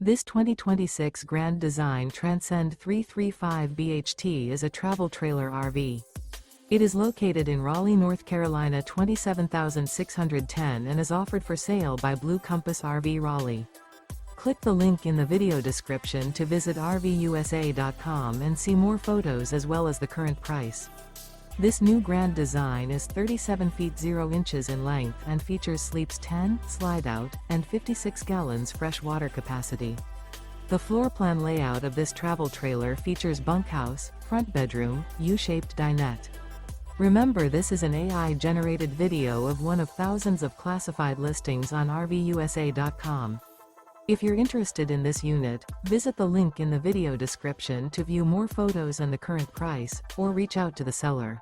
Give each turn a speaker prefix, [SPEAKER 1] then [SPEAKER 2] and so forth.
[SPEAKER 1] This 2026 Grand Design Transcend 335 BHT is a travel trailer RV. It is located in Raleigh, North Carolina 27610 and is offered for sale by Blue Compass RV Raleigh. Click the link in the video description to visit RVUSA.com and see more photos as well as the current price. This new Grand Design is 37 feet 0 inches in length and features sleeps 10, Slideout, and 56 gallons fresh water capacity. The floor plan layout of this travel trailer features bunkhouse, front bedroom, U-shaped dinette. Remember, this is an AI-generated video of one of thousands of classified listings on RVUSA.com. If you're interested in this unit, visit the link in the video description to view more photos and the current price, or reach out to the seller.